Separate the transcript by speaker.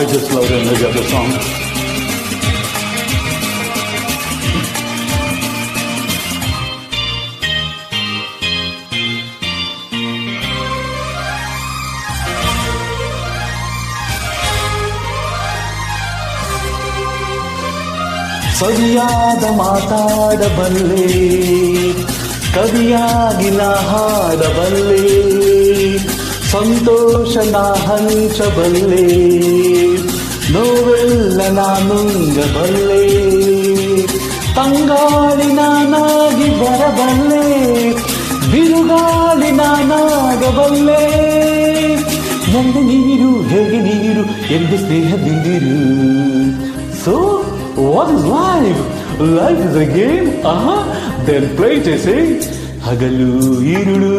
Speaker 1: I just love the energy of the song. ಸರಿಯಾದ ಮಾತಾಡಬಲ್ಲೆ, ಕವಿಯಾಗಿ ನಾ ಹಾಡಬಲ್ಲೆ, ಸಂತೋಷನ ಹಂಚಬಲ್ಲೆ, ನೋವೆಲ್ಲ ನಾನುಂಗಬಲ್ಲೆ, ತಂಗಾಳಿ ನಾನಾಗಿ ಬರಬಲ್ಲೆ, ಬಿರುಗಾಳಿ ನಾನಾಗಬಲ್ಲೆ, ನನ್ನ ನೀರು ಹೇಗೆ ನೀರು ಎಂದು ಸ್ನೇಹದಿಂದಿರು. So, what is life? Life is a game? Then play it, I say. ಹಗಲು ಇರುಳು